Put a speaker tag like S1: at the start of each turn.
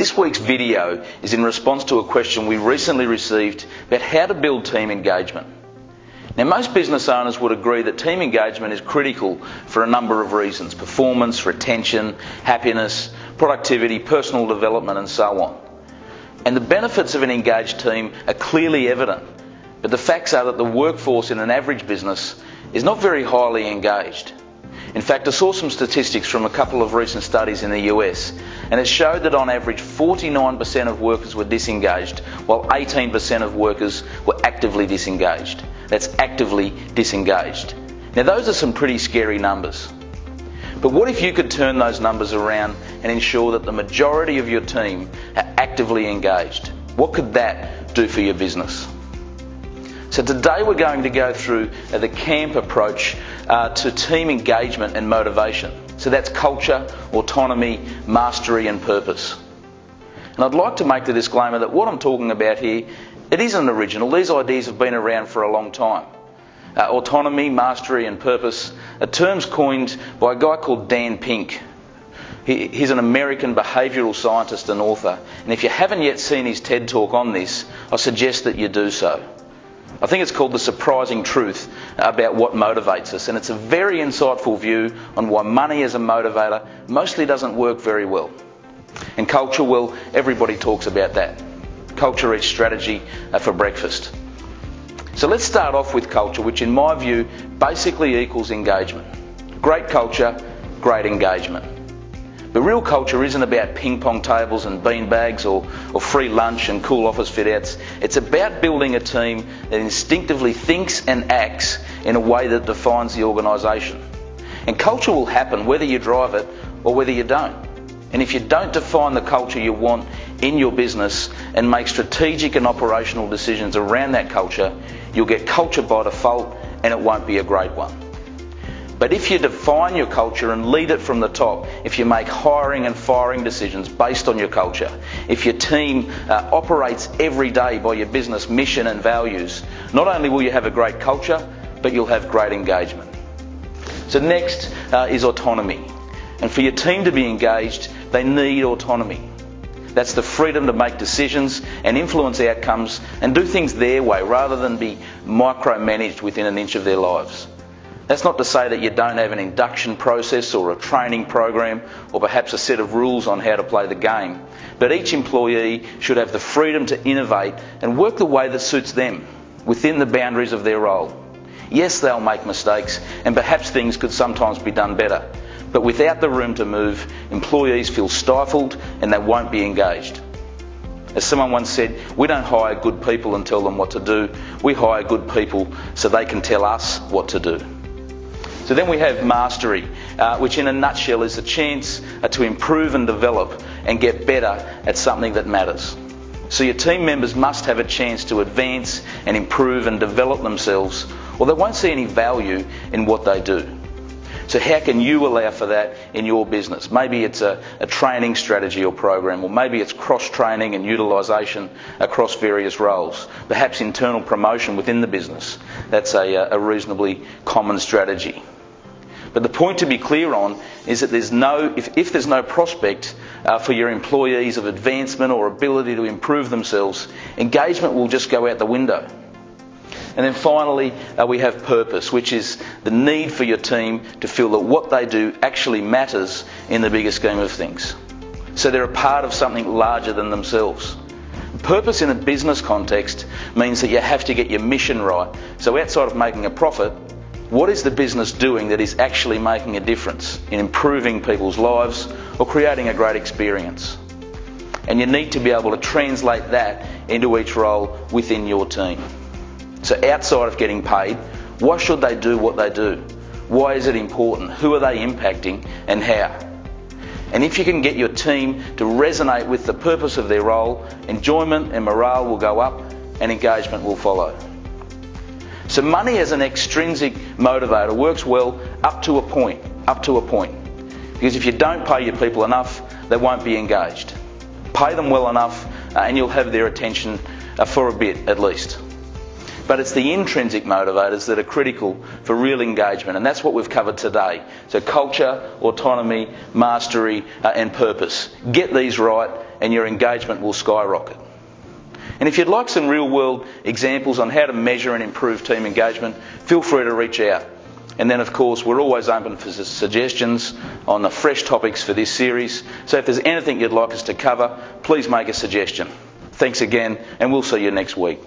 S1: This week's video is in response to a question we recently received about how to build team engagement. Now, most business owners would agree that team engagement is critical for a number of reasons: performance, retention, happiness, productivity, personal development, and so on. And the benefits of an engaged team are clearly evident, but the facts are that the workforce in an average business is not very highly engaged. In fact, I saw some statistics from a couple of recent studies in the US, and it showed that on average 49% of workers were disengaged, while 18% of workers were actively disengaged. That's actively disengaged. Now, those are some pretty scary numbers. But what if you could turn those numbers around and ensure that the majority of your team are actively engaged? What could that do for your business? So today we're going to go through the CAMP approach to team engagement and motivation. So that's culture, autonomy, mastery and purpose. And I'd like to make the disclaimer that what I'm talking about here, it isn't original. These ideas have been around for a long time. Autonomy, mastery and purpose are terms coined by a guy called Dan Pink. He's an American behavioural scientist and author. And if you haven't yet seen his TED Talk on this, I suggest that you do so. I think it's called The Surprising Truth About What Motivates Us, and it's a very insightful view on why money as a motivator mostly doesn't work very well. And culture, well, everybody talks about that. Culture eats strategy for breakfast. So let's start off with culture, which in my view basically equals engagement. Great culture, great engagement. But real culture isn't about ping pong tables and bean bags or free lunch and cool office fit outs. It's about building a team that instinctively thinks and acts in a way that defines the organisation. And culture will happen whether you drive it or whether you don't. And if you don't define the culture you want in your business and make strategic and operational decisions around that culture, you'll get culture by default and it won't be a great one. But if you define your culture and lead it from the top, if you make hiring and firing decisions based on your culture, if your team operates every day by your business mission and values, not only will you have a great culture, but you'll have great engagement. So next is autonomy. And for your team to be engaged, they need autonomy. That's the freedom to make decisions and influence outcomes and do things their way rather than be micromanaged within an inch of their lives. That's not to say that you don't have an induction process or a training program or perhaps a set of rules on how to play the game. But each employee should have the freedom to innovate and work the way that suits them within the boundaries of their role. Yes, they'll make mistakes and perhaps things could sometimes be done better. But without the room to move, employees feel stifled and they won't be engaged. As someone once said, we don't hire good people and tell them what to do. We hire good people so they can tell us what to do. So then we have mastery, which in a nutshell is the chance to improve and develop and get better at something that matters. So your team members must have a chance to advance and improve and develop themselves, or they won't see any value in what they do. So how can you allow for that in your business? Maybe it's a training strategy or program, or maybe it's cross-training and utilisation across various roles. Perhaps internal promotion within the business. That's a reasonably common strategy. But the point to be clear on is that if there's no prospect for your employees of advancement or ability to improve themselves, engagement will just go out the window. And then finally, we have purpose, which is the need for your team to feel that what they do actually matters in the bigger scheme of things. So they're a part of something larger than themselves. Purpose in a business context means that you have to get your mission right. So outside of making a profit, what is the business doing that is actually making a difference in improving people's lives or creating a great experience? And you need to be able to translate that into each role within your team. So outside of getting paid, why should they do what they do? Why is it important? Who are they impacting and how? And if you can get your team to resonate with the purpose of their role, enjoyment and morale will go up and engagement will follow. So money as an extrinsic motivator works well up to a point. Because if you don't pay your people enough, they won't be engaged. Pay them well enough and you'll have their attention for a bit at least. But it's the intrinsic motivators that are critical for real engagement, and that's what we've covered today. So culture, autonomy, mastery and purpose. Get these right and your engagement will skyrocket. And if you'd like some real world examples on how to measure and improve team engagement, feel free to reach out. And then of course we're always open for suggestions on the fresh topics for this series. So if there's anything you'd like us to cover, please make a suggestion. Thanks again, and we'll see you next week.